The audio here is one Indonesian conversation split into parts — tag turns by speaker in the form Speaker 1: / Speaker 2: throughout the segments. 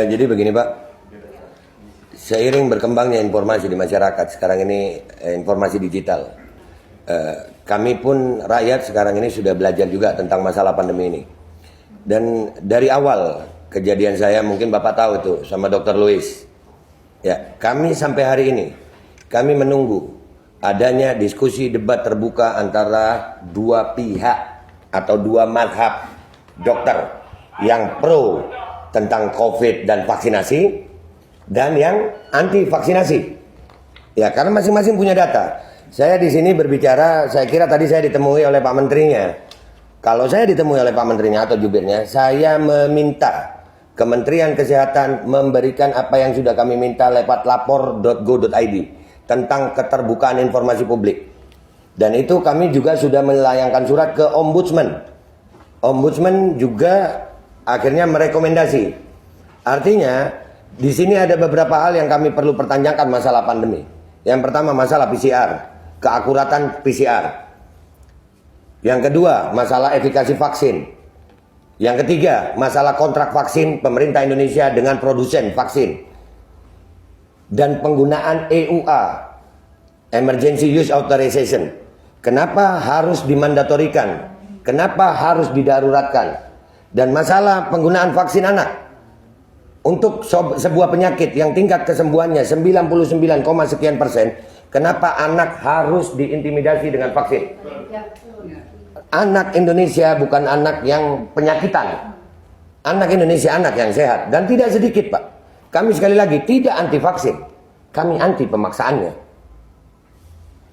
Speaker 1: Jadi begini Pak, seiring berkembangnya informasi di masyarakat sekarang ini, informasi digital, kami pun rakyat sekarang ini sudah belajar juga tentang masalah pandemi ini. Dan dari awal kejadian saya, mungkin Bapak tahu itu sama Dr. Louis, ya, kami sampai hari ini kami menunggu adanya diskusi debat terbuka antara dua pihak atau dua mazhab dokter yang pro tentang COVID dan vaksinasi dan yang anti vaksinasi. Ya, karena masing-masing punya data. Saya di sini berbicara, saya kira tadi saya ditemui oleh Pak Menterinya. Kalau saya ditemui oleh Pak Menterinya atau jubirnya, saya meminta Kementerian Kesehatan memberikan apa yang sudah kami minta lewat lapor.go.id tentang keterbukaan informasi publik. Dan itu kami juga sudah melayangkan surat ke Ombudsman. Ombudsman juga akhirnya merekomendasi. Artinya di sini ada beberapa hal yang kami perlu pertanyakan masalah pandemi. Yang pertama masalah PCR, keakuratan PCR. Yang kedua masalah efikasi vaksin. Yang ketiga masalah kontrak vaksin pemerintah Indonesia dengan produsen vaksin. Dan penggunaan EUA, Emergency Use Authorization. Kenapa harus dimandatorikan? Kenapa harus didaruratkan? Dan masalah penggunaan vaksin anak untuk sebuah penyakit yang tingkat kesembuhannya 99,sekian%, kenapa anak harus diintimidasi dengan vaksin? Anak Indonesia bukan anak yang penyakitan. Anak Indonesia anak yang sehat. Dan tidak sedikit Pak, kami sekali lagi tidak anti vaksin, kami anti pemaksaannya.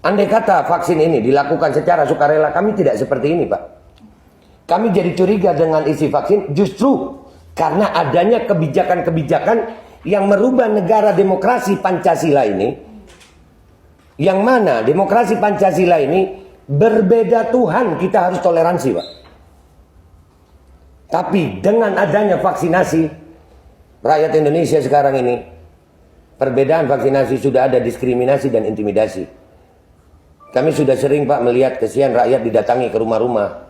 Speaker 1: Andai kata vaksin ini dilakukan secara sukarela, kami tidak seperti ini Pak. Kami jadi curiga dengan isi vaksin justru karena adanya kebijakan-kebijakan yang merubah negara demokrasi Pancasila ini, yang mana demokrasi Pancasila ini berbeda Tuhan, kita harus toleransi Pak. Tapi dengan adanya vaksinasi, rakyat Indonesia sekarang ini, perbedaan vaksinasi sudah ada diskriminasi dan intimidasi. Kami sudah sering Pak melihat kesian rakyat didatangi ke rumah-rumah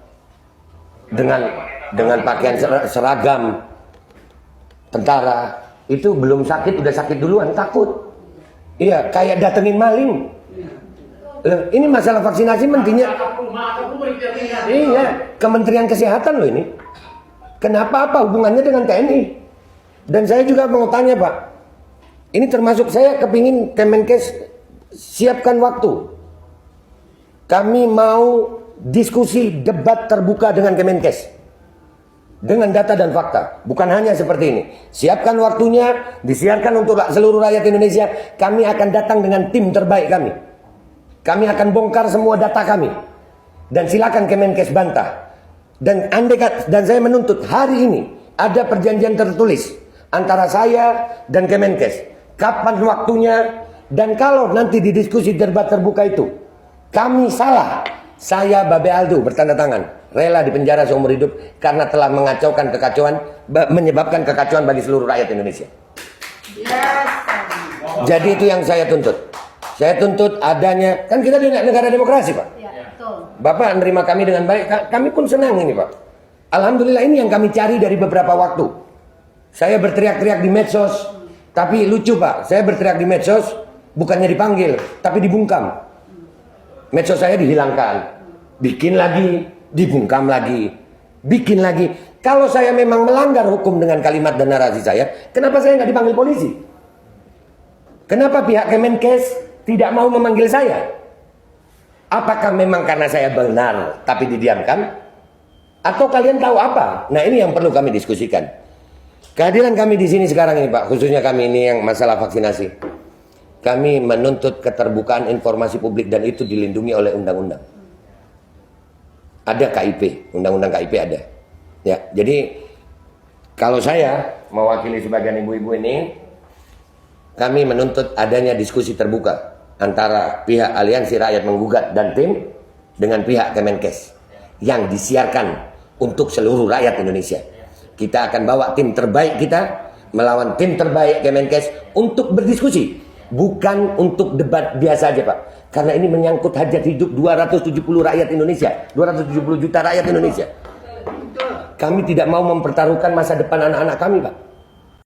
Speaker 1: dengan pakaian seragam tentara. Itu belum sakit udah sakit duluan, takut. Iya, kayak datengin maling. Ini masalah vaksinasi mentinya. Iya, Kementerian Kesehatan loh ini. Kenapa, apa hubungannya dengan TNI? Dan saya juga mau tanya Pak, ini termasuk saya kepingin Kemenkes siapkan waktu. Kami mau diskusi debat terbuka dengan Kemenkes dengan data dan fakta, bukan hanya seperti ini. Siapkan waktunya, disiarkan untuk seluruh rakyat Indonesia. Kami akan datang dengan tim terbaik kami. Kami akan bongkar semua data kami. Dan silakan Kemenkes bantah. Dan saya menuntut hari ini ada perjanjian tertulis antara saya dan Kemenkes. Kapan waktunya, dan kalau nanti di diskusi debat terbuka itu kami salah, saya Babe Aldo bertanda tangan rela dipenjara seumur hidup karena telah mengacaukan kekacauan, menyebabkan kekacauan bagi seluruh rakyat Indonesia. Jadi itu yang saya tuntut. Saya tuntut adanya, kan kita di negara demokrasi Pak. Bapak menerima kami dengan baik, kami pun senang ini Pak. Alhamdulillah, ini yang kami cari dari beberapa waktu. Saya berteriak-teriak di medsos, tapi lucu Pak, saya berteriak di medsos bukannya dipanggil, tapi dibungkam. Medsos saya dihilangkan, bikin lagi, dibungkam lagi, bikin lagi. Kalau saya memang melanggar hukum dengan kalimat dan narasi saya, kenapa saya nggak dipanggil polisi? Kenapa pihak Kemenkes tidak mau memanggil saya? Apakah memang karena saya benar tapi didiamkan? Atau kalian tahu apa? Nah, ini yang perlu kami diskusikan. Kehadiran kami di sini sekarang ini Pak, khususnya kami ini yang masalah vaksinasi. Kami menuntut keterbukaan informasi publik dan itu dilindungi oleh undang-undang. Ada KIP, undang-undang KIP ada. Ya, jadi kalau saya mewakili sebagian ibu-ibu ini, kami menuntut adanya diskusi terbuka antara pihak Aliansi Rakyat Menggugat dan tim dengan pihak Kemenkes yang disiarkan untuk seluruh rakyat Indonesia. Kita akan bawa tim terbaik kita melawan tim terbaik Kemenkes untuk berdiskusi. Bukan untuk debat biasa aja Pak. Karena ini menyangkut hajat hidup 270 rakyat Indonesia, 270 juta rakyat Indonesia. Kami tidak mau mempertaruhkan masa depan anak-anak kami Pak.